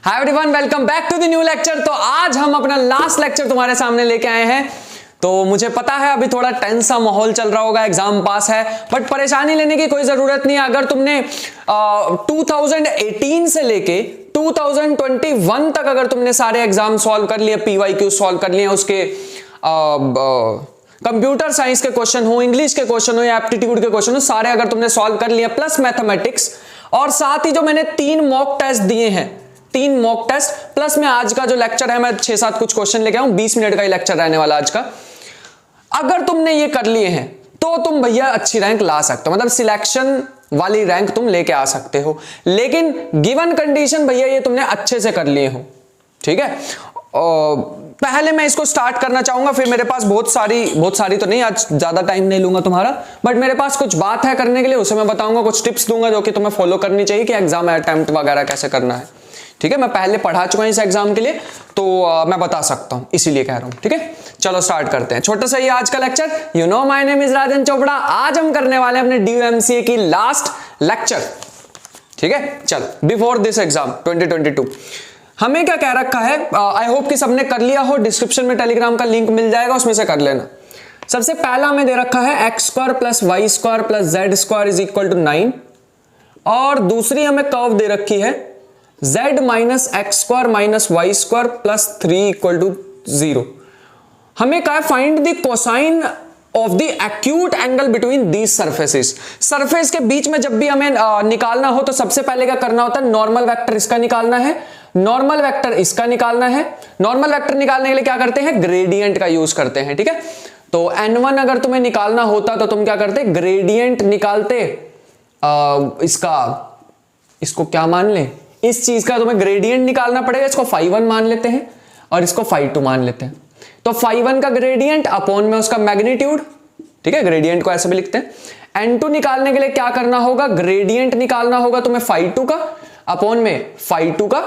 Hi everyone, welcome back to the new lecture. तो आज हम अपना लास्ट लेक्चर तुम्हारे सामने लेके आए हैं। तो मुझे पता है अभी थोड़ा टेंस सा माहौल चल रहा होगा, एग्जाम पास है, बट परेशानी लेने की कोई जरूरत नहीं है। अगर तुमने 2018 से लेके 2021 तक अगर तुमने सारे एग्जाम सॉल्व कर लिए, PYQ सॉल्व कर लिए, उसके कंप्यूटर साइंस के क्वेश्चन हो, इंग्लिश के क्वेश्चन हो या एप्टीट्यूड के क्वेश्चन हो, सारे अगर तुमने सॉल्व कर लिए, प्लस मैथमेटिक्स, और साथ ही जो मैंने 3 मॉक टेस्ट दिए हैं, 3 मॉक टेस्ट, प्लस में आज का जो लेक्चर है मैं 6-7 कुछ क्वेश्चन लेके आऊं, 20 मिनट का ही लेक्चर रहने वाला आज का। अगर तुमने ये कर लिए हैं तो तुम भैया अच्छी रैंक ला सकते हो, मतलब सिलेक्शन वाली रैंक तुम लेके आ सकते हो, लेकिन गिवन कंडीशन भैया ये तुमने अच्छे से कर लिए हो, ठीक है। पहले मैं इसको स्टार्ट करना चाहूंगा, फिर मेरे पास बहुत सारी तो नहीं, आज ज्यादा टाइम नहीं लूंगा तुम्हारा, बट मेरे पास कुछ बात है करने के लिए, उसे मैं बताऊंगा, कुछ टिप्स दूंगा जो कि तुम्हें फॉलो करनी चाहिए कि एग्जाम अटेम्प्ट वगैरह कैसे करना है, ठीक है। मैं पहले पढ़ा चुका हूं इस एग्जाम के लिए, तो मैं बता सकता हूं, इसीलिए कह रहा हूं, ठीक है। चलो स्टार्ट करते हैं, छोटा सा ये आज का lecture. You know my name is Rajan Chopra. आज हम करने वाले हैं अपने DU-MCA की लास्ट लेक्चर, ठीक है। चल, बिफोर दिस एग्जाम 2022 हमें क्या कह रखा है, आई होप कि सबने कर लिया हो, डिस्क्रिप्शन में टेलीग्राम का लिंक मिल जाएगा, उसमें से कर लेना। सबसे पहला हमें दे रखा है x² + y² + z² = 9, और दूसरी हमें कर्व दे रखी है z - x² - y² + 3 = 0। हमें कहा find the cosine of the acute angle between these surfaces. Surface के बीच में जब भी हमें निकालना हो तो सबसे पहले क्या करना होता है, नॉर्मल वेक्टर इसका निकालना है, नॉर्मल वेक्टर इसका निकालना है। नॉर्मल वेक्टर निकालने के लिए क्या करते हैं, ग्रेडियंट का यूज करते हैं, ठीक है। तो n1 अगर तुम्हें निकालना होता तो तुम क्या करते, ग्रेडियंट निकालते, इसको क्या मान ले, इस चीज का तुम्हें ग्रेडियंट निकालना पड़ेगा। इसको φ1 मान लेते हैं और इसको φ2 मान लेते हैं। तो φ1 का ग्रेडियंट अपॉन में उसका मैग्नीट्यूड, ठीक है, ग्रेडियंट को ऐसे भी लिखते हैं। n2 निकालने के लिए क्या करना होगा, ग्रेडियंट निकालना होगा तुम्हें φ2 का अपॉन में φ2 का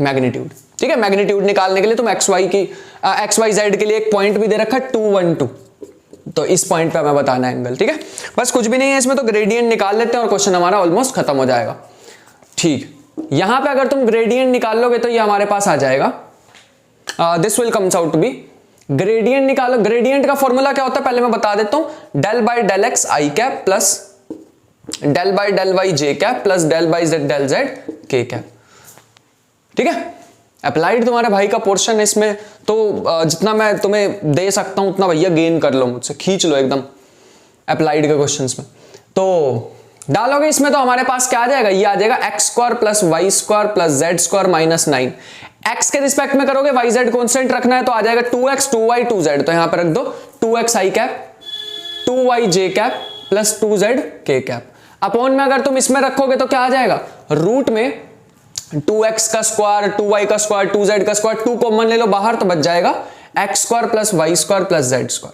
मैग्नीट्यूड, ठीक है। मैग्नीट्यूड निकालने के लिए तुम XYZ के लिए एक पॉइंट भी दे रखा है 2, 1, 2, तो इस पॉइंट पे हमें बताना है एंगल, ठीक है। बस कुछ भी नहीं है इसमें, तो ग्रेडियंट निकाल लेते हैं और क्वेश्चन हमारा ऑलमोस्ट खत्म हो जाएगा, ठीक। यहां पे अगर तुम ग्रेडियंट निकाल लोगे तो ये हमारे पास आ जाएगा, this will comes out to be, gradient निकालो। ग्रेडियंट का फॉर्मूला क्या होता है पहले मैं बता देता हूं, del/del x i cap plus del/del y j cap plus del/del z k cap, ठीक है। अप्लाइड तुम्हारे भाई का पोर्शन है इसमें, तो जितना मैं तुम्हें दे सकता हूं उतना भैया गेन कर लो मुझसे, खींच लो एकदम अप्लाइड के क्वेश्चंस में। तो डालोगे इसमें तो हमारे पास क्या आ जाएगा, ये आ जाएगा x² + y² + z² - 9। x के रिस्पेक्ट में करोगे, yz कांस्टेंट रखना है तो आ जाएगा 2x 2y 2z, तो यहां पर रख दो 2x i cap 2y j cap plus 2z k cap. Upon में अगर तुम इसमें रखोगे तो क्या आ जाएगा, रूट में 2x का स्क्वायर 2y का स्क्वायर 2z का स्क्वायर, 2 कॉमन ले लो बाहर तो बच जाएगा x² + y² + z²।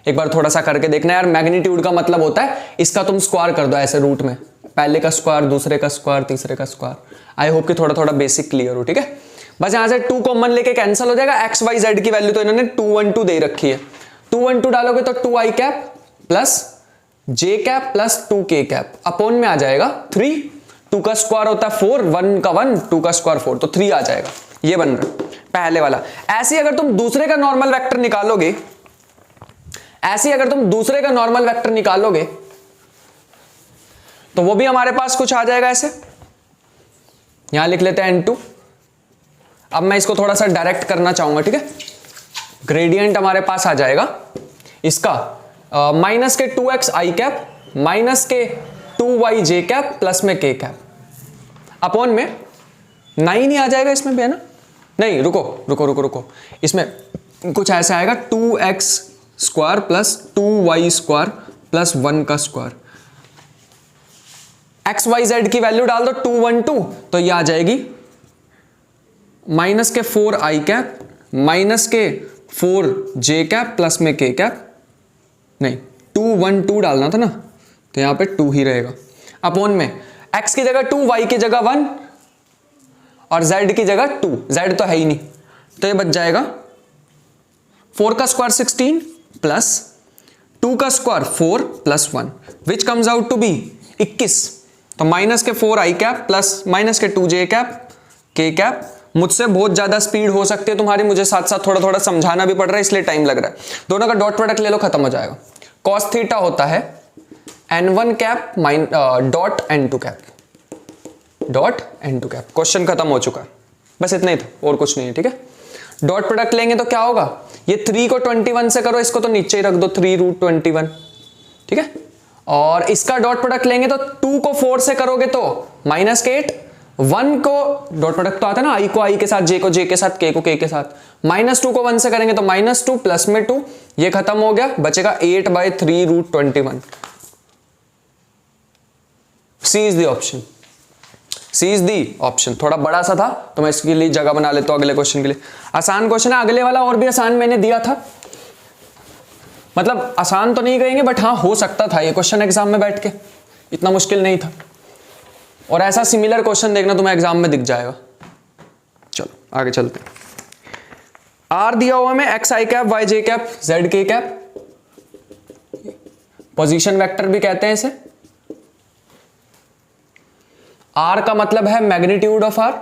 एक बार थोड़ा सा करके देखना यार, मैग्नीट्यूड का मतलब होता है इसका तुम स्क्वायर कर दो ऐसे रूट में, पहले का स्क्वायर, दूसरे का स्क्वायर, तीसरे का स्क्वायर। आई होप कि थोड़ा थोड़ा बेसिक क्लियर हो, ठीक है। बस यहां से 2 कॉमन लेके कैंसिल हो जाएगा, x y z की वैल्यू तो इन्होंने 2, 1, 2 दे रखी है, 2, 1, 2 डालोगे तो 2i cap plus j cap plus 2k cap, upon में आ जाएगा 3, 2 का स्क्वायर होता है 4, 1 का 1, 2 का स्क्वायर 4, तो 3 आ जाएगा, ये बन रहा है पहले वाला। ऐसे ही अगर तुम दूसरे का नॉर्मल वेक्टर निकालोगे, तो वो भी हमारे पास कुछ आ जाएगा ऐसे, यहां लिख लेते हैं n2। अब मैं इसको थोड़ा सा डायरेक्ट करना चाहूंगा, ठीक है। ग्रेडियंट हमारे पास आ जाएगा इसका माइनस के 2x i कैप माइनस के 2y j कैप प्लस में k कैप, अपॉन में 9 ही आ जाएगा इसमें भी, है ना। नहीं, रुको, इसमें कुछ ऐसा आएगा 2x² प्लस 2y² प्लस 1 का स्क्वायर। XYZ की वैल्यू डाल दो 2, 1, 2, तो ये आ जाएगी माइनस के 4i कैप माइनस के 4j कैप प्लस में k कैप, नहीं 2, 1, 2 डालना था ना, तो यहां पे 2 ही रहेगा, अपॉन में x की जगह 2, y की जगह 1 और z की जगह 2, z तो है ही नहीं, तो ये बच जाएगा 4 का स्क्वायर 16 प्लस 2 का square 4 plus 1 which comes out to be 21। तो माइनस के 4i कैप प्लस माइनस के 2j कैप के कैप। मुझसे बहुत ज्यादा स्पीड हो सकती है तुम्हारी, मुझे साथ साथ थोड़ा थोड़ा समझाना भी पड़ रहा है इसलिए टाइम लग रहा है। दोनों का डॉट प्रोडक्ट ले लो, खत्म हो जाएगा। कॉस थीटा होता है n1 cap dot n2 cap, dot n2 cap. Question खत्म हो चुका है, बस इतना ही था और कुछ नहीं है, ठीक है। डॉट प्रोडक्ट लेंगे तो क्या होगा, ये 3 को 21 से करो, इसको तो नीचे ही रख दो 3√21, ठीक है। और इसका डॉट प्रोडक्ट लेंगे तो 2 को 4 से करोगे तो -8, 1 को डॉट प्रोडक्ट तो आता है ना, i को i के साथ, j को j के साथ, k को k के साथ। -2 को 1 से करेंगे तो -2 प्लस में 2, ये खत्म हो गया, बचेगा 8/3√21। C is the option, C is the option. थोड़ा बड़ा सा था तो मैं इसके लिए जगह बना लेता हूं अगले क्वेश्चन के लिए। आसान क्वेश्चन है, अगले वाला और भी आसान मैंने दिया था, मतलब आसान तो नहीं कहेंगे बट हाँ हो सकता था ये क्वेश्चन एग्जाम में बैठ के, इतना मुश्किल नहीं था। और ऐसा सिमिलर क्वेश्चन देखना तुम्हें एग्जाम में दिख जाएगा। चलो आगे चलते हैं। आर दिया हुआ हमें एक्स आई कैप, वाई जे cap, Z K cap, position vector भी कहते हैं इसे। आर का मतलब है मैग्नीट्यूड ऑफ आर,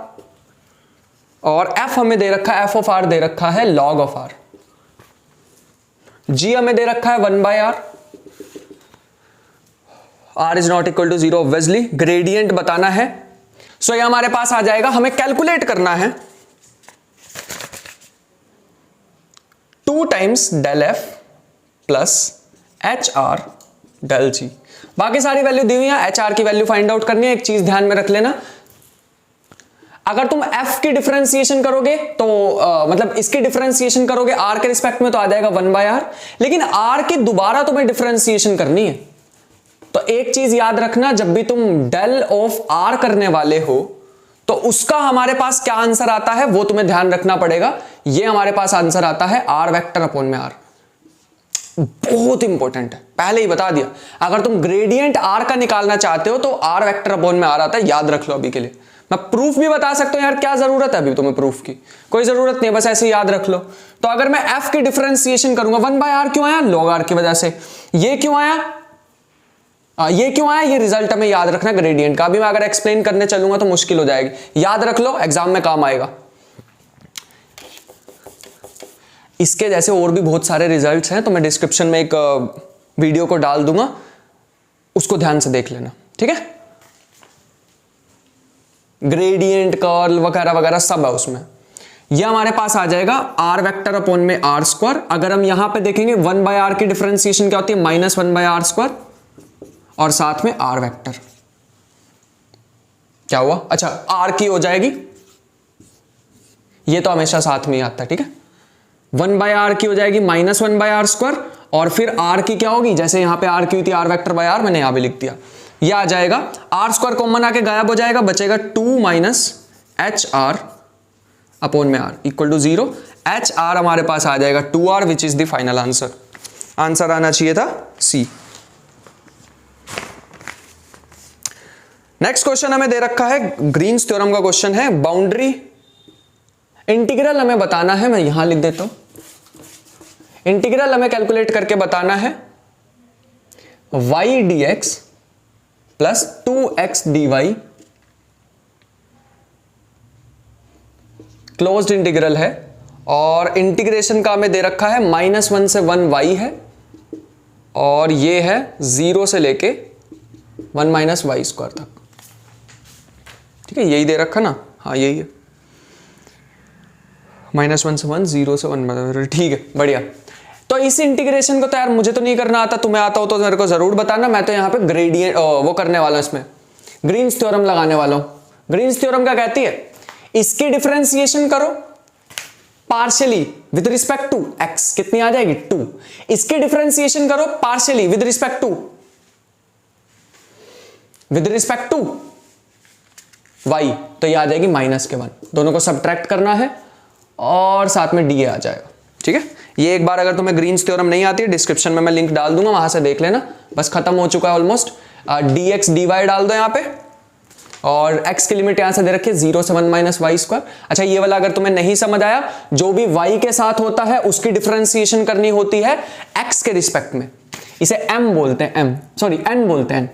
और एफ हमें दे रखा है, एफ ऑफ आर दे रखा है लॉग ऑफ आर। जी हमें दे रखा है 1/r, r is not equal to 0 obviously. Gradient बताना है, सो ये हमारे पास आ जाएगा, हमें कैलकुलेट करना है 2 times del f plus HR del g। बाकी सारी वैल्यू दी हुई है, HR की वैल्यू फाइंड आउट करनी है। एक चीज ध्यान में रख लेना, अगर तुम f की डिफरेंशिएशन करोगे तो मतलब इसकी डिफरेंशिएशन करोगे r के रिस्पेक्ट में तो आ जाएगा 1/r, लेकिन r की दोबारा तुम्हें डिफरेंशिएशन करनी है। तो एक चीज याद रखना, जब भी तुम del ऑफ r करने वाले हो तो उसका हमारे पास क्या आंसर आता है वो तुम्हें ध्यान रखना पड़ेगा। ये हमारे पास आंसर आता है r वेक्टर अपॉन में r। बहुत इंपॉर्टेंट है, पहले ही बता दिया। अगर तुम ग्रेडियंट r का निकालना चाहते हो तो r वेक्टर अपॉन में r आता है, याद रख लो। अभी के लिए मैं प्रूफ भी बता सकता हूं यार, क्या जरूरत है अभी तुम्हें प्रूफ की, कोई जरूरत नहीं है, बस ऐसे याद रख लो। तो अगर मैं f की डिफरेंशिएशन करूंगा, 1/r क्यों आया, log r की वजह से। ये क्यों आया, ये क्यों आया, ये रिजल्ट हमें याद रखना ग्रेडियंट का। अभी मैं अगर एक्सप्लेन करने चलूंगा तो मुश्किल हो जाएगी, याद रख लो, एग्जाम में काम आएगा। इसके जैसे और भी बहुत सारे रिजल्ट्स हैं, तो मैं डिस्क्रिप्शन में एक वीडियो को डाल दूंगा, उसको ध्यान से देख लेना, ठीक है। ग्रेडियंट, कर्ल वगैरह वगैरह सब है उसमें। यह हमारे पास आ जाएगा r वेक्टर अपॉन में r स्क्वायर। अगर हम यहां पे देखेंगे 1/r की डिफरेंशिएशन क्या होती है, -1/r स्क्वायर, और साथ में r वेक्टर क्या हुआ, अच्छा r की हो जाएगी, ये तो हमेशा साथ में ही आता है, ठीक है। 1/r की हो जाएगी -1/r स्क्वायर, और फिर r की क्या होगी, जैसे यहां पे r की हुई थी r वेक्टर बाय r, मैंने यहां भी लिख दिया। ये आ जाएगा r स्क्वायर कॉमन आके गायब हो जाएगा, बचेगा 2 - HR अपॉन में r इक्वल टू 0। HR हमारे पास आ जाएगा 2r which is the final answer. Answer आना चाहिए था C। नेक्स्ट क्वेश्चन हमें दे रखा है, ग्रीन्स थ्योरम का क्वेश्चन है। बाउंड्री इंटीग्रल हमें बताना है, मैं यहां लिख देता हूं। इंटीग्रल हमें कैलकुलेट करके बताना है y dx plus 2x dy, closed integral है, और इंटीग्रेशन का हमें दे रखा है -1 से 1 y है, और ये है 0 से लेके 1 - y स्क्वायर तक, ठीक है। यही दे रखा ना, हाँ यही है, -1 से 1, 0 से 1, ठीक है, बढ़िया। तो इस इंटीग्रेशन को तो यार मुझे तो नहीं करना आता, तुम्हें आता हो तो मेरे को जरूर बताना। मैं तो यहाँ पे ग्रेडियंट वो करने वाला हूं, इसमें ग्रीन्स थ्योरम लगाने वाला हूं। ग्रीन्स थ्योरम क्या कहती है, इसकी डिफरेंशिएशन करो partially with respect to x, कितनी आ जाएगी 2। इसकी डिफरेंशिएशन करो partially with respect to y, तो ये आ जाएगी -1। दोनों को सब्ट्रैक्ट करना है और साथ में dA आ जाएगा, ठीक है। ये एक बार अगर तुम्हें ग्रीन्स थ्योरम नहीं आती है, डिस्क्रिप्शन में मैं लिंक डाल दूंगा, वहां से देख लेना। बस खत्म हो चुका है ऑलमोस्ट। dx dy डाल दो यहाँ पे, और x की लिमिट यहां से दे रखी है 0 से 1 - y स्क्वायर। अच्छा ये वाला अगर तुम्हें नहीं समझ आया, जो भी y के साथ होता है उसकी डिफरेंशिएशन करनी होती है x के रिस्पेक्ट में। इसे m बोलते हैं, n बोलते हैं,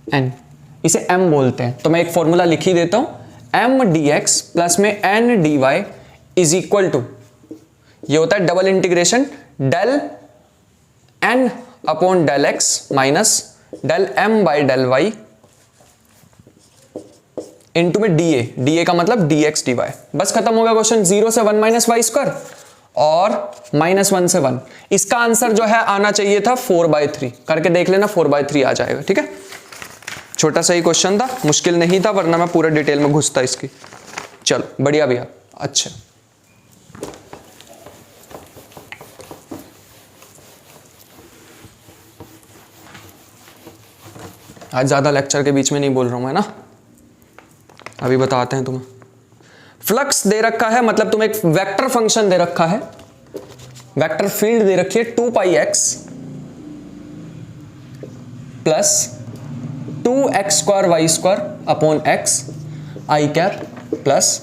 n, इसे m बोलते हैं। तो मैं एक फॉर्मूला लिख ही देता हूं, एम डी एक्स प्लस में N D Y is equal to, ये होता है double integration del N upon del X minus del M by del Y into में डी ए का मतलब डी एक्स डी वाई। बस खत्म हो गया क्वेश्चन। 0 से 1 माइनस वाई स्क्वायर और -1 से 1। इसका आंसर जो है आना चाहिए था 4/3। करके देख लेना, 4/3 आ जाएगा। ठीक है, छोटा सा ही क्वेश्चन था, मुश्किल नहीं था, वरना मैं पूरा डिटेल में घुसता इसकी। चलो बढ़िया भैया। अच्छा, आज ज्यादा लेक्चर के बीच में नहीं बोल रहा हूं मैं ना, अभी बताते हैं तुम्हें। फ्लक्स दे रखा है, मतलब तुम्हें एक वेक्टर फंक्शन दे रखा है, वेक्टर फील्ड दे रखी है 2πx plus 2x² y² upon x i cap plus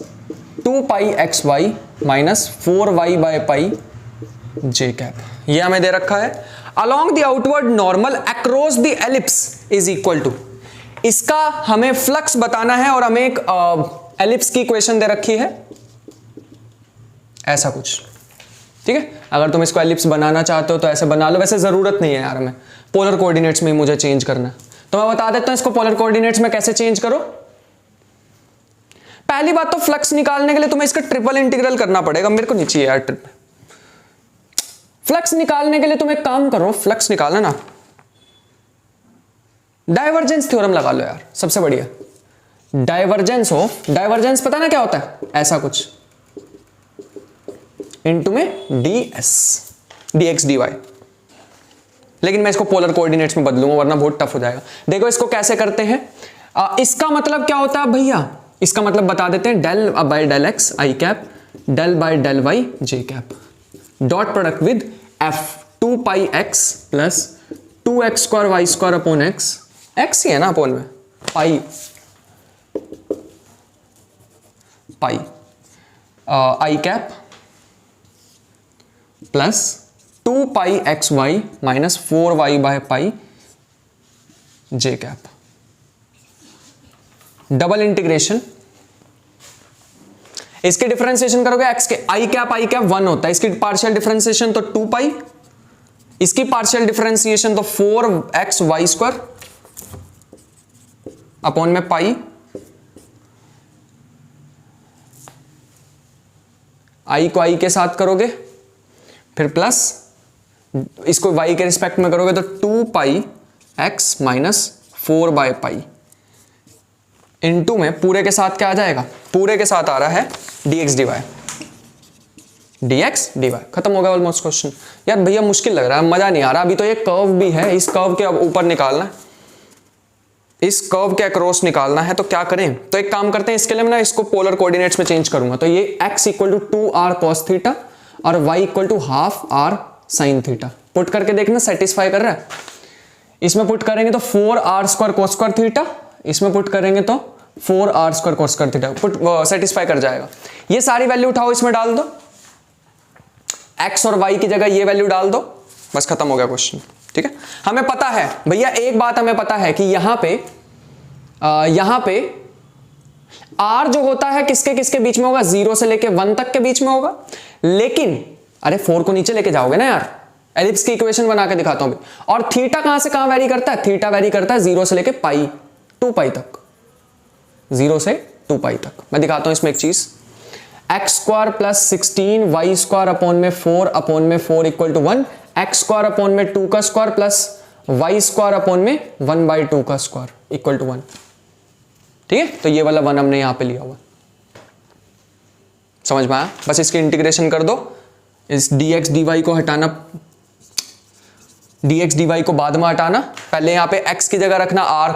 2πxy minus 4y by pi j cap. यह हमें दे रखा है। Along the outward normal across the ellipse is equal to, इसका हमें फ्लक्स बताना है और हमें एक एलिप्स की इक्वेशन दे रखी है ऐसा कुछ। ठीक है, अगर तुम इसको एलिप्स बनाना चाहते हो तो ऐसे बना लो, वैसे जरूरत नहीं है यार, हमें पोलर कोऑर्डिनेट्स में मुझे चेंज करना है, तो मैं बता देता हूं इसको पोलर कोऑर्डिनेट्स में कैसे चेंज करो। पहली बात तो फ्लक्स निकालने के लिए तुम्हें इसका ट्रिपल इंटीग्रल करना पड़ेगा। मेरे को नहीं चाहिए यार ट्रिपल। फ्लक्स निकालने के लिए तुम एक काम करो, फ्लक्स निकालना ना, डाइवर्जेंस थ्योरम लगा लो यार, सबसे बढ़िया। डाइवर्जेंस ऑफ, डाइवर्जेंस पता ना क्या होता है, ऐसा कुछ इनटू में डी एक्स डी वाई। लेकिन मैं इसको पोलर कोऑर्डिनेट्स में बदलूंगा वरना बहुत टफ हो जाएगा। देखो इसको कैसे करते हैं। इसका मतलब क्या होता है भैया, इसका मतलब बता देते हैं, del by del x I cap del by del y J cap dot product with f 2πx plus 2x² y² upon x, x ही है ना अपॉन में, pi i cap plus 2πxy minus 4y by pi j cap. Double integration, इसके differentiation करोगे x के आई cap 1 होता है, इसकी पार्शियल डिफरेंशिएशन तो 2π, इसकी पार्शियल डिफरेंशिएशन तो 4xy² अपॉन में पाई आई को आई के साथ करोगे, फिर प्लस इसको y के रिस्पेक्ट में करोगे तो 2πx minus 4 by pi into में पूरे के साथ क्या आ जाएगा, पूरे के साथ आ रहा है dx dy। खत्म हो गया ऑलमोस्ट क्वेश्चन। यार भैया मुश्किल लग रहा है, मजा नहीं आ रहा। अभी तो ये कर्व भी है, इस कर्व के अब ऊपर निकालना है, इस कर्व के अक्रॉस निकालना है, तो क्या करें। तो एक काम करते हैं, इसके लिए मैं ना इसको पोलर कोऑर्डिनेट्स में चेंज करूंगा। तो ये x equal to 2r cos theta और y equal to half r sin theta. Put करके देखना सेटिस्फाई कर रहा है। इसमें पुट करेंगे तो 4r² cos² थीटा, इसमें पुट करेंगे तो 4r² cos² theta, put satisfy कर जाएगा। ये सारी वैल्यू उठाओ, इसमें डाल दो, x और y की जगह ये वैल्यू डाल दो, बस खत्म हो गया क्वेश्चन। ठीक है, हमें पता है भैया, एक बात हमें पता है कि यहां पे r जो होता है किसके किसके बीच में होगा, 0 से लेके 1 तक के बीच में होगा। लेकिन अरे 4 को नीचे लेके जाओगे ना यार, एलिप्स की इक्वेशन बना के दिखाता हूं। और थीटा कहां से कहां वेरी करता है, थीटा वेरी करता है 0 से लेके पाई 2π तक, 0 से 2π तक। मैं दिखाता हूं इसमें एक चीज, x² प्लस 16y² अपॉन में 4 अपॉन में 4 इक्वल टू 1, x² अपॉन में 2 का स्क्वायर प्लस y² अपॉन में 1/2 का स्क्वायर इक्वल टू 1। ठीक है, तो ये वाला 1 हमने यहां पे लिया हुआ, समझ में आया। बस इसकी इंटीग्रेशन कर दो, इस dx dy को हटाना, dx dy को बाद में हटाना। पहले यहां पे x की जगह रखना r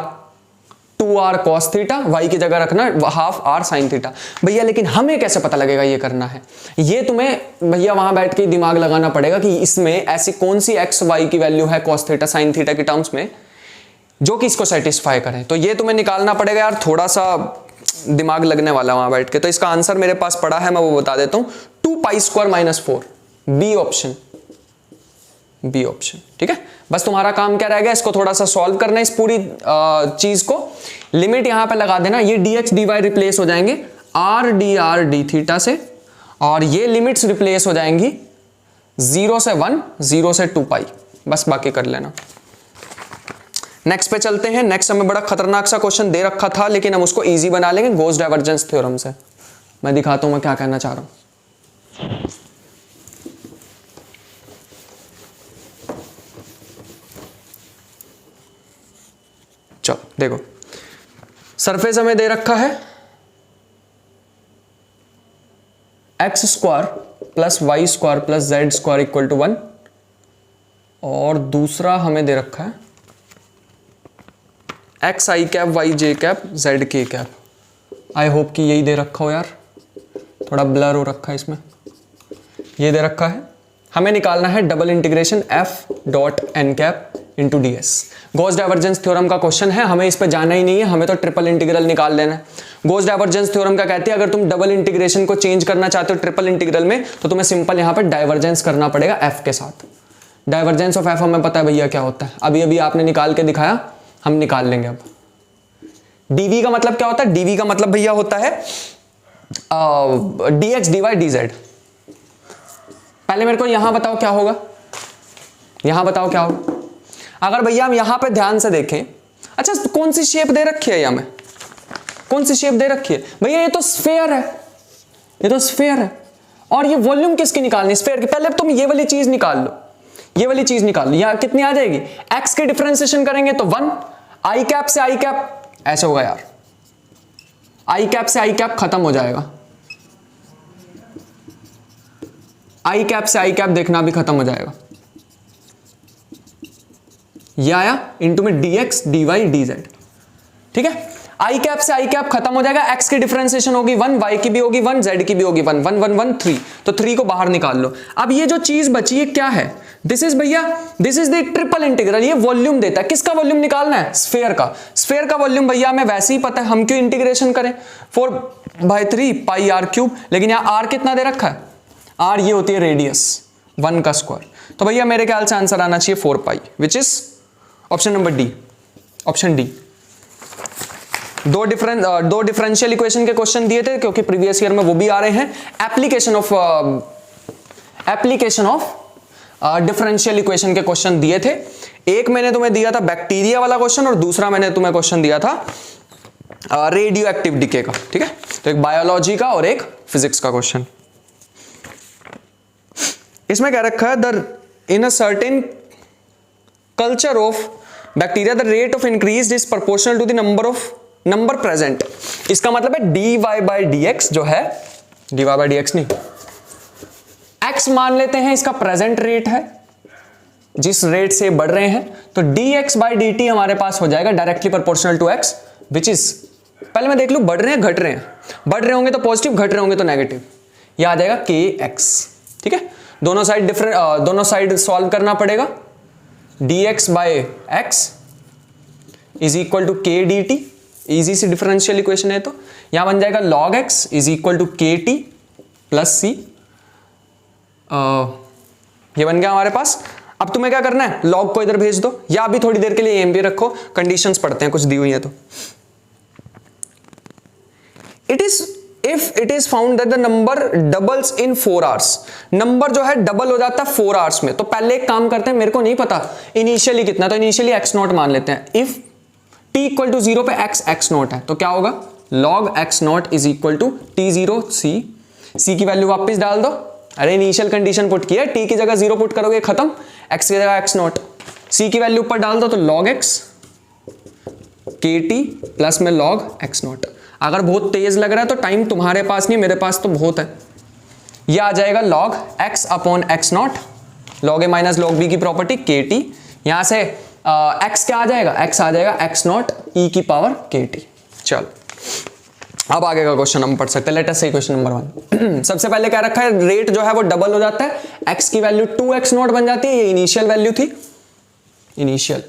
2r cos theta, y की जगह रखना हाफ r sin थीटा। भैया लेकिन हमें कैसे पता लगेगा ये करना है, ये तुम्हें भैया वहां बैठ के दिमाग लगाना पड़ेगा कि इसमें ऐसी कौन सी x y की वैल्यू है cos थीटा sin थीटा की टर्म्स में जो कि इसको सेटिस्फाई करें। तो ये तुम्हें निकालना पड़ेगा यार, थोड़ा सा दिमाग लगने वाला वहां बैठ के। तो इसका आंसर मेरे पास पड़ा है, मैं वो बता देता हूं, 2π² - 4, बी ऑप्शन, बी ऑप्शन। ठीक है, बस तुम्हारा काम क्या रहेगा, इसको थोड़ा सा सॉल्व करना है इस पूरी चीज को। लिमिट यहां पे लगा देना, ये dx dy रिप्लेस हो जाएंगे r dr d थीटा से, और ये लिमिट्स रिप्लेस हो जाएंगी 0 से 1, 0 से 2 पाई, बस बाकी कर लेना। नेक्स्ट पे चलते हैं। नेक्स्ट हमें बड़ा खतरनाक सा क्वेश्चन दे रखा था, लेकिन हम उसको इजी बना लेंगे गॉस डाइवर्जेंस थ्योरम से। मैं दिखाता हूं मैं क्या कहना चाह रहा हूं। चलो देखो, सरफेस हमें दे रखा है X square plus Y square plus Z square equal to 1, और दूसरा हमें दे रखा है X I cap Y J cap Z K cap. I hope कि यही दे रखा हो यार, थोड़ा ब्लर हो रखा है इसमें। ये दे रखा है, हमें निकालना है double integration F dot N cap into D S. Gauss divergence theorem का क्वेश्चन है, हमें इस पे जाना ही नहीं है, हमें तो ट्रिपल इंटीग्रल निकाल लेना है। गॉस डाइवर्जेंस थ्योरम का कहते हैं अगर तुम डबल इंटीग्रेशन को चेंज करना चाहते हो ट्रिपल इंटीग्रल में, तो तुम्हें सिंपल यहां पर डाइवर्जेंस करना पड़ेगा एफ के साथ। डाइवर्जेंस ऑफ एफ हमें पता है भैया क्या होता है, अभी अभी आपने निकाल के दिखाया, हम निकाल लेंगे अब। डीवी का मतलब क्या होता है? डीवी का मतलब भैया होता है dx dy dz। पहले मेरे को यहां बताओ क्या होगा, यहां बताओ क्या होगा। अगर भैया हम यहां पे ध्यान से देखें, अच्छा कौन सी शेप दे रखी है, यहां में कौन सी शेप दे रखी है भैया? ये तो स्फेयर है, ये तो स्फेयर है। और ये वॉल्यूम किसकी निकालनी? स्फेयर की। पहले तुम ये वाली चीज निकाल लो, ये वाली चीज निकाल लो। यहां कितनी आ जाएगी? x के डिफरेंशिएशन करेंगे तो 1, आई कैप से आई कैप ऐसे होगा यार, आई कैप से आई कैप खत्म हो जाएगा, आई कैप से आई कैप देखना भी खत्म हो जाएगा। ये आया इनटू में dx dy dz, ठीक है। आई कैप से आई कैप खत्म हो जाएगा, x की डिफरेंशिएशन होगी 1, y की भी होगी 1, z की भी होगी 1, 1 1 1 3, तो 3 को बाहर निकाल लो। अब ये जो चीज बची है क्या है? दिस इज भैया, this is the triple integral. ये वॉल्यूम देता है, किसका वॉल्यूम निकालना है? स्फेयर का। स्फेयर का वॉल्यूम भैया हमें वैसे ही पता है, हम क्यों इंटीग्रेशन करें 4/3 पाई r क्यूब। लेकिन यहां r कितना दे रखा है? r ये होती है रेडियस 1 का स्क्वायर। तो भैया मेरे ख्याल से आंसर आना चाहिए 4 pi, which is option number D, option D. दो डिफरेंशियल इक्वेशन के क्वेश्चन दिए थे, क्योंकि प्रीवियस ईयर में वो भी आ रहे हैं। एप्लीकेशन ऑफ डिफरेंशियल इक्वेशन के क्वेश्चन दिए थे। एक मैंने तुम्हें दिया था बैक्टीरिया वाला क्वेश्चन, और दूसरा मैंने तुम्हें क्वेश्चन दिया था रेडियो एक्टिव डिके का, ठीक है। तो एक बायोलॉजी का और एक फिजिक्स का क्वेश्चन। इसमें क्या रखा है? In a certain culture of bacteria the rate of increase is proportional to the number present. इसका मतलब है dy बाई dx जो है, dy बाई dx नहीं, x मान लेते हैं इसका प्रेजेंट रेट है, जिस रेट से बढ़ रहे हैं, तो dx बाई dt हमारे पास हो जाएगा directly proportional to x, which is, पहले मैं देख लूं बढ़ रहे हैं घट रहे हैं। बढ़ रहे होंगे तो पॉजिटिव, घट रहे होंगे तो नेगेटिव। यह आ जाएगा kx, ठीक है। दोनों साइड सॉल्व करना पड़ेगा। dx by x is equal to k dt, easy सी डिफरेंशियल इक्वेशन है, तो यहां बन जाएगा log x is equal to kt plus c। ये बन गया हमारे पास। अब तुम्हें क्या करना है? log को इधर भेज दो, या अभी थोड़ी देर के लिए एम भी रखो, कंडीशंस पढ़ते हैं कुछ दी हुई है तो। If it is found that the number doubles in 4 hours, number जो है डबल हो जाता है 4 आवर्स में, तो पहले एक काम करते हैं, मेरे को नहीं पता इनिशियली कितना, तो इनिशियली x नॉट मान लेते हैं। इफ t इक्वल टू 0 पे x नॉट है, तो क्या होगा? log x not is equal to t0 c की वैल्यू वापस डाल दो। अरे इनिशियल कंडीशन पुट किया, t की जगह 0 पुट करोगे खत्म, x की जगह x नॉट, c की वैल्यू ऊपर डाल दो, तो log x kt प्लस में log x नॉट। अगर बहुत तेज लग रहा है तो टाइम तुम्हारे पास नहीं, मेरे पास तो बहुत है। यह आ जाएगा log x upon x not, log a minus log b की प्रॉपर्टी kt। यहां से x क्या आ जाएगा? x आ जाएगा x नॉट e की पावर kt। चल अब आगे का क्वेश्चन हम पढ़ सकते हैं। लेट अस से क्वेश्चन नंबर 1। सबसे पहले क्या रखा है? रेट जो है वो डबल हो जाता है, x की वैल्यू 2x नॉट बन जाती है। ये इनिशियल वैल्यू थी, इनिशियल,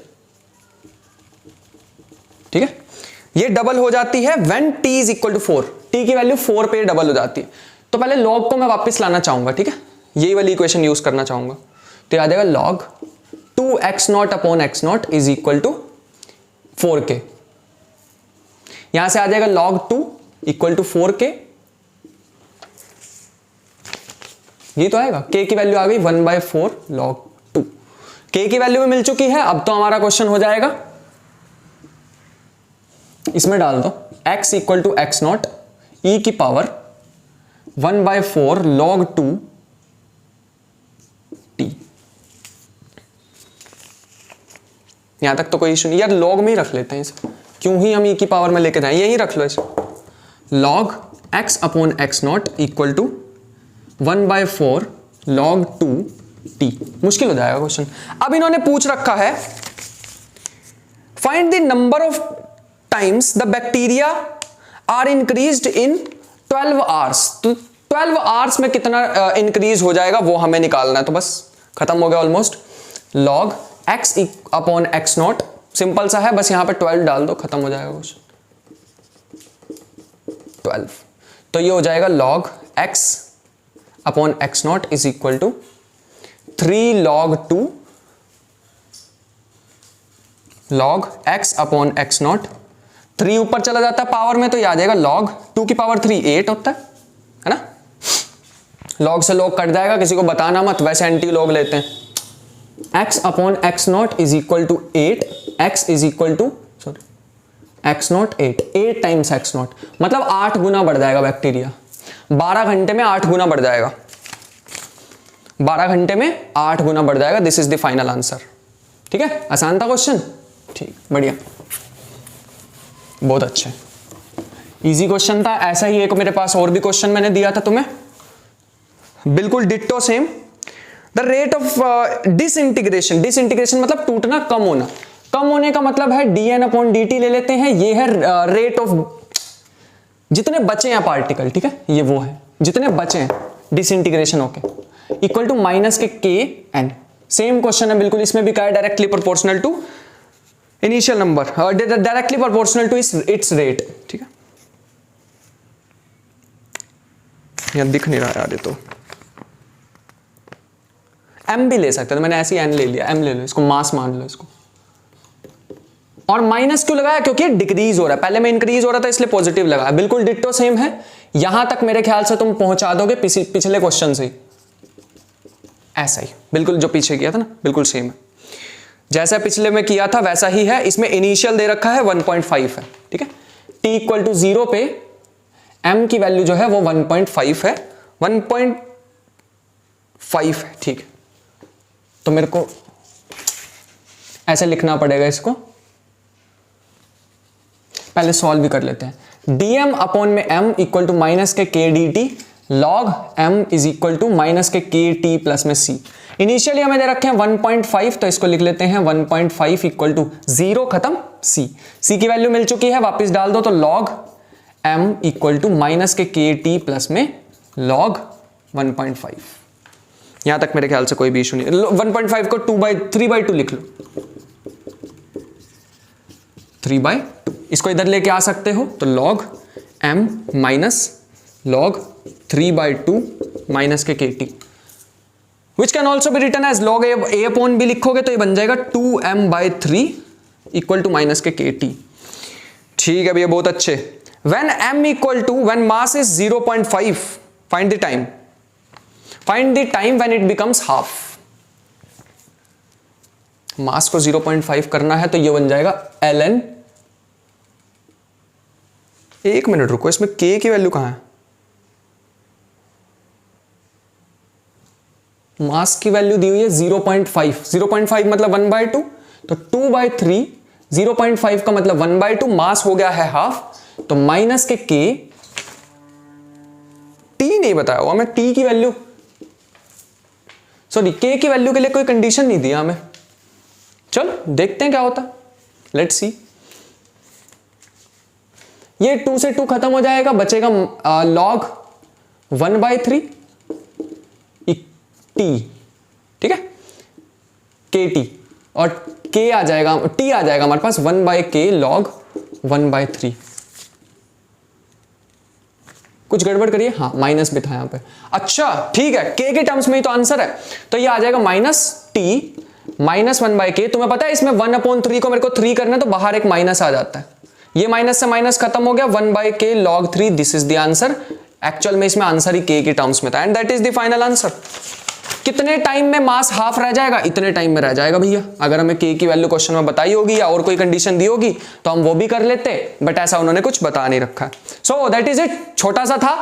ठीक है। ये डबल हो जाती है when t is equal to 4, t की वैल्यू 4 पे डबल हो जाती है। तो पहले log को मैं वापस लाना चाहूंगा, ठीक है, यही वाली इक्वेशन यूज करना चाहूंगा। तो आ जाएगा log 2x not upon x not is equal to 4k। यहां से आ जाएगा log 2 इक्वल टू 4k, ये तो आएगा। k की वैल्यू आ गई 1/4 log 2, k की वैल्यू भी मिल चुकी है। अब तो हमारा क्वेश्चन हो जाएगा, इसमें डाल दो x equal to X not e की पावर 1/4 log 2 t। यहां तक तो कोई इशू नहीं यार, log में ही रख लेते हैं इसे, क्यों ही हम e की पावर में लेके जाएं, यही रख लो इसे। log x upon X not equal to 1/4 log 2 t। मुश्किल हो जाएगा क्वेश्चन। अब इन्होंने पूछ रखा है find the number of times the bacteria are increased in 12 hours. तो 12 आवर्स में कितना इंक्रीज हो जाएगा वो हमें निकालना है। तो बस खत्म हो गया almost. log x upon X not, simple सा है, बस यहां पे 12 डाल दो, खत्म हो जाएगा क्वेश्चन। 12, तो ये हो जाएगा log x upon X not is equal to 3 log 2 log x upon X not. 3 ऊपर चला जाता है पावर में तो ये आ जाएगा log 2 की पावर 3 8 होता है ना। log से log कट जाएगा, किसी को बताना मत, वैसे एंटी log लेते हैं। x upon X not is equal to 8, x is equal to sorry X not 8 times X not, मतलब 8 गुना बढ़ जाएगा बैक्टीरिया। 12 घंटे में 8 गुना बढ़ जाएगा, 12 घंटे में 8 गुना बढ़ जाएगा। This is the final answer. ठीक है, आसान था क्वेश्चन, ठीक, बढ़िया, बहुत अच्छे, इजी क्वेश्चन था। ऐसा ही एक मेरे पास और भी क्वेश्चन मैंने दिया था तुम्हें, बिल्कुल ditto same. The rate of disintegration, disintegration मतलब टूटना, कम होना। कम होने का मतलब है dn अपॉन dt ले लेते हैं, ये है रेट ऑफ जितने बचे हैं पार्टिकल, ठीक है, ये वो है जितने बचे हैं डिसइंटीग्रेशन होके, equal to minus K kn। Same question है बिल्कुल, इसमें भी क्या है, directly proportional to initial number, directly proportional to its rate. ठीक है, यहां दिख नहीं रहा यार, ये तो m भी ले सकते थे, मैंने ऐसे ही n ले लिया, m ले लो, इसको मास मान लो इसको। और माइनस क्यों लगाया, क्योंकि डिक्रीज हो रहा है, पहले में इंक्रीज हो रहा था इसलिए पॉजिटिव लगाया। बिल्कुल डिट्टो सेम है, यहां तक मेरे ख्याल से तुम पहुंचा दोगे पिछले क्वेश्चन से, ऐसा ही बिल्कुल जो पीछे किया था ना, बिल्कुल सेम है, जैसा पिछले में किया था वैसा ही है। इसमें इनिशियल दे रखा है 1.5 है, ठीक है, t इक्वल टू 0 पे m की वैल्यू जो है वो 1.5 है, 1.5 है, ठीक है। तो मेरे को ऐसे लिखना पड़ेगा, इसको पहले सॉल्व भी कर लेते हैं। dm अपॉन में m equal to minus k k dt log m is equal to minus k k t plus में c। इनिशियली हमें दे रखे हैं 1.5, तो इसको लिख लेते हैं 1.5 इक्वल टू 0 खत्म c। c की वैल्यू मिल चुकी है, वापस डाल दो, तो log m equal to minus k k t plus में log 1.5। यहां तक मेरे ख्याल से कोई भी इशू नहीं। 1.5 को 3/2 लिख लो, 3/2, इसको इधर लेके आ सकते हो, तो log m minus log 3/2 minus k kt, which can also be written as log a upon b लिखोगे तो ये बन जाएगा 2m/3 equal to minus k kt। ठीक है भैया, बहुत अच्छे। when m equal to, when mass is 0.5, find the time, find the time when it becomes half। मास को 0.5 करना है तो ये बन जाएगा ln, एक मिनट रुको, इसमें k की वैल्यू कहां है, मास की वैल्यू दी हुई है 0.5, 0.5 मतलब 1/2, तो 2/3, 0.5 का मतलब 1/2, मास हो गया है हाफ, तो माइनस के k, t नहीं बताया हुआ हमें, t की वैल्यू, सॉरी k की वैल्यू के लिए कोई कंडीशन नहीं दिया हमें। चलो देखते हैं क्या होता, लेट्स सी। ये 2 से 2 खत्म हो जाएगा, बचेगा log 1/3 t, ठीक है, kt, और k आ जाएगा, t आ जाएगा हमारे पास 1/k log 1/3। कुछ गड़बड़ करिए, हाँ माइनस भी था यहां पे, अच्छा ठीक है, k के टर्म्स में ही तो आंसर है, तो ये आ जाएगा माइनस t माइनस 1/k। तुम्हें पता है इसमें 1/3 को मेरे को 3 करना है तो बाहर एक माइनस आ जाता है, ये माइनस से माइनस खत्म हो गया, 1/k log 3, this is the answer. Actual में इसमें आंसर ही k के टर्म्स में था, and that is the final answer. कितने टाइम में मास हाफ रह जाएगा? इतने टाइम में रह जाएगा भैया। अगर हमें k की वैल्यू क्वेश्चन में बताई होगी या और कोई कंडीशन दी होगी तो हम वो भी कर लेते, बट ऐसा उन्होंने कुछ बता नहीं रखा। सो दैट इज इट, छोटा सा था।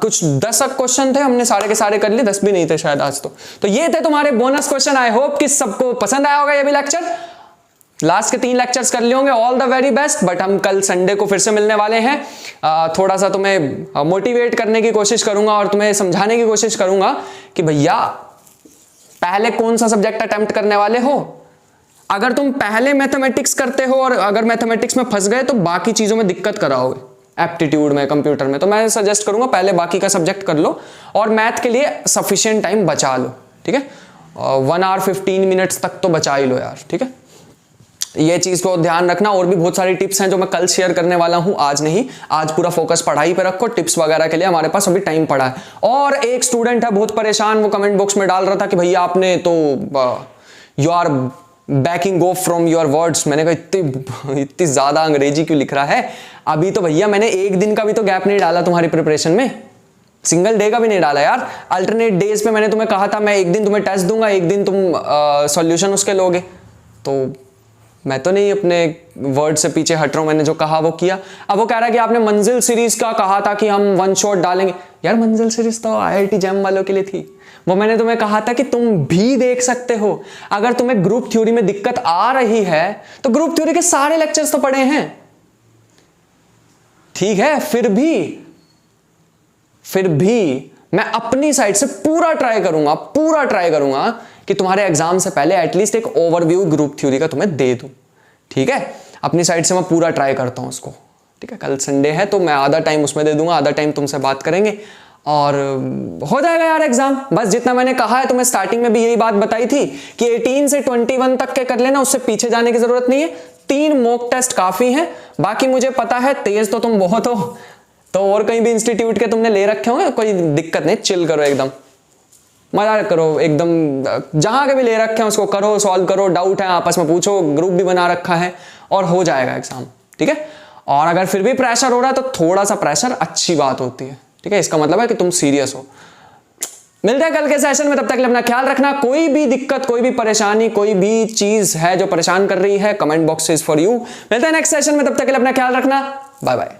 कुछ 10 क्वेश्चन थे, हमने सारे के सारे कर लिए, 10 भी नहीं थे शायद आज तो ये थे तुम्हारे बोनस क्वेश्चन। आई होप कि सबको पसंद आया होगा ये भी लेक्चर। लास्ट के 3 लेक्चर्स कर लिए होंगे, all the very best. But हम कल संडे को फिर से मिलने वाले हैं। थोड़ा सा तुम्हें मोटिवेट करने की कोशिश करूंगा और तुम्हें समझाने की कोशिश करूंगा कि भैया पहले कौन सा सब्जेक्ट अटेम्प्ट करने वाले हो। अगर तुम पहले मैथमेटिक्स करते हो और अगर मैथमेटिक्स में फंस गए तो बाकी चीजों में दिक्कत कराओगे, एप्टीट्यूड में, कंप्यूटर में। तो मैं सजेस्ट करूंगा पहले बाकी का सब्जेक्ट कर लो और मैथ के लिए सफिशिएंट टाइम बचा लो, ठीक है। 1 आवर 15 मिनट्स तक तो बचा ही लो यार, ठीक है। ये चीज को ध्यान रखना। और भी बहुत सारी टिप्स हैं जो मैं कल शेयर करने वाला हूं, आज नहीं। आज पूरा फोकस पढ़ाई पे रखो, टिप्स वगैरह के लिए हमारे पास अभी टाइम पड़ा है। और एक स्टूडेंट है बहुत परेशान, वो कमेंट बॉक्स में डाल रहा था कि भैया आपने तो you are backing off from your words. मैंने कहा इतनी ज्यादा अंग्रेजी क्यों लिख रहा है? अभी तो भैया मैंने एक दिन का भी तो गैप नहीं डाला तुम्हारी प्रिपरेशन में, सिंगल डे का भी नहीं डाला यार। अल्टरनेट डेज पे मैंने तुम्हें कहा था मैं एक दिन तुम्हें टेस्ट दूंगा, एक दिन तुम सॉल्यूशन उसके लोगे। तो मैं तो नहीं अपने वर्ड से पीछे हट रहा हूं, मैंने जो कहा वो किया। अब वो कह रहा है कि आपने मंजिल सीरीज का कहा था कि हम 1 शॉट डालेंगे। यार मंजिल सीरीज तो IIT जैम वालों के लिए थी, वो मैंने तुम्हें कहा था कि तुम भी देख सकते हो। अगर तुम्हें ग्रुप थ्योरी में दिक्कत आ रही है तो ग्रुप थ्योरी के सारे लेक्चर्स तो पढ़े हैं, ठीक है। फिर भी मैं अपनी साइड से पूरा ट्राई करूंगा कि तुम्हारे एग्जाम से पहले एटलीस्ट एक ओवरव्यू ग्रुप थ्योरी का तुम्हें दे दूं, ठीक है। अपनी साइड से मैं पूरा ट्राई करता हूं उसको, ठीक है। कल संडे है तो मैं आधा टाइम उसमें दे दूंगा, आधा टाइम तुमसे बात करेंगे और हो जाएगा यार एग्जाम। बस जितना मैंने कहा है तुम्हें स्टार्टिंग में भी यही बात बताई थी कि 18 से 21 तक के कर लेना, उससे पीछे जाने की जरूरत नहीं है। 3 मॉक टेस्ट काफी हैं। बाकी मुझे पता है तेज तो तुम बहुत हो, तो और कहीं भी इंस्टीट्यूट के तुमने ले रखे होंगे, कोई दिक्कत नहीं, चिल करो, एकदम मजा करो, एकदम जहां के भी ले रखे हैं उसको करो, सॉल्व करो, डाउट है आपस में पूछो, ग्रुप भी बना रखा है और हो जाएगा एग्जाम, ठीक है। और अगर फिर भी प्रेशर हो रहा है तो थोड़ा सा प्रेशर अच्छी बात होती है, ठीक है। इसका मतलब है कि तुम सीरियस हो। मिलते हैं कल के सेशन में, तब तक के लिए अपना ख्याल रखना। कोई भी दिक्कत, कोई भी परेशानी, कोई भी चीज है जो परेशान कर रही है, comment box is for you. मिलते हैं नेक्स्ट सेशन में, तब तक के लिए अपना ख्याल रखना। Bye bye.